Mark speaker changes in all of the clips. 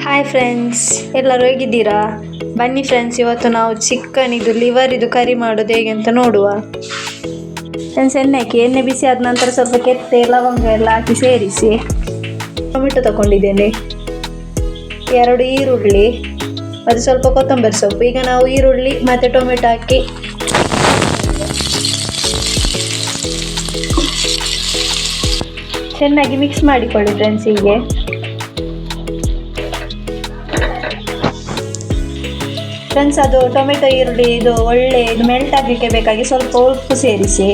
Speaker 1: Hi friends, ಎಲ್ಲರೂ ಹೇಗಿದ್ದೀರಾ? ಬನ್ನಿ ಫ್ರೆಂಡ್ಸ್, ಇವತ್ತು ನಾವು ಚಿಕನ್ ಲಿವರ್ ಕರಿ ಮಾಡೋದು ಹೇಗೆ ಅಂತ ನೋಡುವ. ಫ್ರೆಂಡ್ಸ್, ಎಣ್ಣೆ ಬಿಸಿ ಆದ ನಂತರ ಸ್ವಲ್ಪ ಕೆತ್ತೆ ಲವಂಗ ಎಲ್ಲ ಹಾಕಿ ಸೇರಿಸಿ. ಟೊಮೆಟೊ ತಗೊಂಡಿದ್ದೇನೆ, 2 ಈರುಳ್ಳಿ ಮತ್ತು ಸ್ವಲ್ಪ ಕೊತ್ತಂಬರಿ ಸೊಪ್ಪು. ಈಗ ನಾವು ಈರುಳ್ಳಿ ಮತ್ತು ಟೊಮೆಟೊ ಹಾಕಿ ಚೆನ್ನಾಗಿ ಮಿಕ್ಸ್ ಮಾಡಿಕೊಳ್ಳಿ ಫ್ರೆಂಡ್ಸ್. ಹೀಗೆ ಫ್ರೆಂಡ್ಸ್, ಅದು ಟೊಮೆಟೊ ಈರುಳ್ಳಿ ಒಳ್ಳೆ ಮೆಲ್ಟ್ ಆಗಲಿಕ್ಕೆ ಬೇಕಾಗಿ ಸ್ವಲ್ಪ ಉಪ್ಪು ಸೇರಿಸಿ.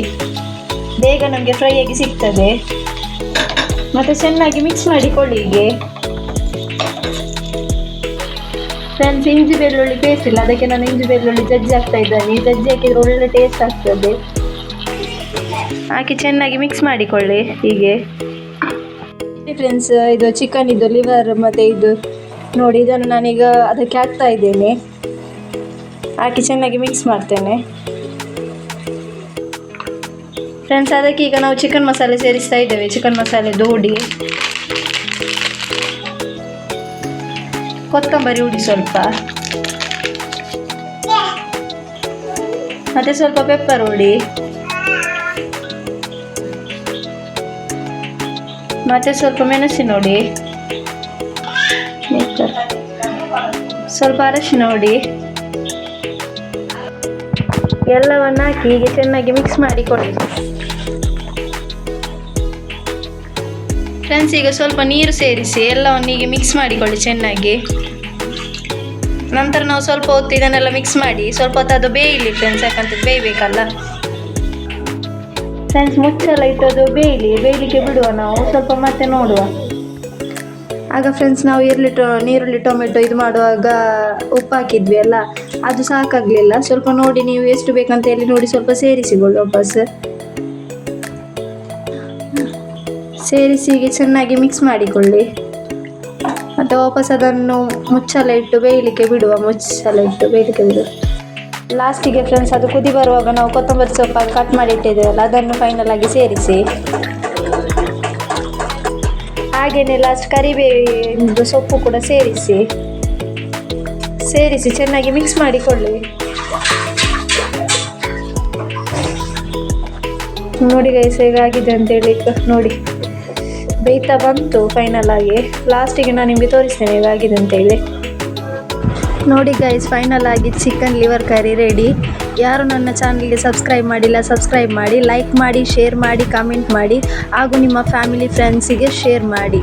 Speaker 1: ಬೇಗ ನಮಗೆ ಫ್ರೈ ಆಗಿ ಸಿಗ್ತದೆ. ಮತ್ತು ಚೆನ್ನಾಗಿ ಮಿಕ್ಸ್ ಮಾಡಿಕೊಳ್ಳಿ. ಹೀಗೆ ಫ್ರೆಂಡ್ಸ್, ಇಂಜಿ ಬೆಳ್ಳುಳ್ಳಿ ಪೇಸ್ಟ್ ಇಲ್ಲ, ಅದಕ್ಕೆ ನಾನು ಇಂಜಿ ಬೆಳ್ಳುಳ್ಳಿ ಜಜ್ಜಿ ಹಾಕ್ತಾ ಇದ್ದೇನೆ. ಜಜ್ಜಿ ಹಾಕಿದ್ರೆ ಒಳ್ಳೆ ಟೇಸ್ಟ್ ಆಗ್ತದೆ. ಹಾಕಿ ಚೆನ್ನಾಗಿ ಮಿಕ್ಸ್ ಮಾಡಿಕೊಳ್ಳಿ. ಹೀಗೆ ಫ್ರೆಂಡ್ಸ್, ಇದು ಚಿಕನ್ ಲಿವರ್ ಮತ್ತು ನೋಡಿ, ಇದನ್ನು ನಾನೀಗ ಅದಕ್ಕೆ ಹಾಕ್ತಾ ಇದ್ದೇನೆ. ಹಾಕಿ ಚೆನ್ನಾಗಿ ಮಿಕ್ಸ್ ಮಾಡ್ತೇನೆ ಫ್ರೆಂಡ್ಸ್. ಅದಕ್ಕೆ ಈಗ ನಾವು ಚಿಕನ್ ಮಸಾಲೆ ಸೇರಿಸ್ತಾ ಇದ್ದೇವೆ. ಚಿಕನ್ ಮಸಾಲೆ ಹುಡಿ, ಕೊತ್ತಂಬರಿ ಹುಡಿ ಸ್ವಲ್ಪ, ಮತ್ತೆ ಸ್ವಲ್ಪ ಪೆಪ್ಪರ್ ಹುಡಿ, ಮತ್ತೆ ಸ್ವಲ್ಪ ಮೆಣಸಿನ ಹುಡಿ, ಸ್ವಲ್ಪ ಅರಶಿನ ಹುಡಿ ಎಲ್ಲವನ್ನು ಹಾಕಿ ಹೀಗೆ ಚೆನ್ನಾಗಿ ಮಿಕ್ಸ್ ಮಾಡಿಕೊಳ್ಳಿ ಫ್ರೆಂಡ್ಸ್. ಈಗ ಸ್ವಲ್ಪ ನೀರು ಸೇರಿಸಿ ಎಲ್ಲವನ್ನು ಹೀಗೆ ಮಿಕ್ಸ್ ಮಾಡಿಕೊಳ್ಳಿ ಚೆನ್ನಾಗಿ. ನಂತರ ನಾವು ಸ್ವಲ್ಪ ಹೊತ್ತು ಇದನ್ನೆಲ್ಲ ಮಿಕ್ಸ್ ಮಾಡಿ ಸ್ವಲ್ಪ ಹೊತ್ತು ಅದು ಬೇಯಲಿ ಫ್ರೆಂಡ್ಸ್, ಯಾಕಂತ ಬೇಯಬೇಕಲ್ಲ ಫ್ರೆಂಡ್ಸ್. ಮುಚ್ಚೆಲ್ಲ ಇಟ್ಟದು ಬೇಯಲಿಕ್ಕೆ ಬಿಡುವ ನಾವು ಸ್ವಲ್ಪ, ಮತ್ತೆ ನೋಡುವ. ಆಗ ಫ್ರೆಂಡ್ಸ್, ನಾವು ನೀರುಳ್ಳಿ ಟೊಮೆಟೊ ಮಾಡುವಾಗ ಉಪ್ಪು ಹಾಕಿದ್ವಿ ಅಲ್ಲ, ಅದು ಸಾಕಾಗಲಿಲ್ಲ. ಸ್ವಲ್ಪ ನೋಡಿ, ನೀವು ಎಷ್ಟು ಬೇಕಂತ ಹೇಳಿ ನೋಡಿ ಸ್ವಲ್ಪ ಸೇರಿಸಿಕೊಳ್ಳಿ. ವಾಪಸ್ ಸೇರಿಸಿ ಹೀಗೆ ಚೆನ್ನಾಗಿ ಮಿಕ್ಸ್ ಮಾಡಿಕೊಳ್ಳಿ. ಮತ್ತು ವಾಪಸ್ ಅದನ್ನು ಮುಚ್ಚಳ ಇಟ್ಟು ಬೇಯಲಿಕ್ಕೆ ಬಿಡುವ. ಲಾಸ್ಟಿಗೆ ಫ್ರೆಂಡ್ಸ್, ಅದು ಕುದಿ ಬರುವಾಗ ನಾವು ಕೊತ್ತಂಬರಿ ಸೊಪ್ಪು ಕಟ್ ಮಾಡಿ ಇಟ್ಟಿದ್ದೇವಲ್ಲ, ಅದನ್ನು ಫೈನಲ್ ಆಗಿ ಸೇರಿಸಿ. ಹಾಗೆಯೇ ಲಾಸ್ಟ್ ಕರಿಬೇವಿನ ಸೊಪ್ಪು ಕೂಡ ಸೇರಿಸಿ ಚೆನ್ನಾಗಿ ಮಿಕ್ಸ್ ಮಾಡಿಕೊಳ್ಳಿ. ನೋಡಿ ಗೈಸ್, ಹೇಗಾಗಿದೆ ಅಂತೇಳಿ ನೋಡಿ, ಬೇಯ್ತಾ ಬಂತು ಫೈನಲ್ ಆಗಿ. ಲಾಸ್ಟಿಗೆ ನಾನು ನಿಮಗೆ ತೋರಿಸ್ತೇನೆ ಹೇಗಾಗಿದೆ ಅಂತೇಳಿ. ನೋಡಿ ಗೈಸ್, ಫೈನಲ್ ಆಗಿ ಚಿಕನ್ ಲಿವರ್ ಕರಿ ರೆಡಿ. ಯಾರು ನನ್ನ ಚಾನಲ್ಗೆ ಸಬ್ಸ್ಕ್ರೈಬ್ ಮಾಡಿಲ್ಲ, ಸಬ್ಸ್ಕ್ರೈಬ್ ಮಾಡಿ, ಲೈಕ್ ಮಾಡಿ, ಶೇರ್ ಮಾಡಿ, ಕಮೆಂಟ್ ಮಾಡಿ, ಹಾಗೂ ನಿಮ್ಮ ಫ್ಯಾಮಿಲಿ ಫ್ರೆಂಡ್ಸಿಗೆ ಶೇರ್ ಮಾಡಿ.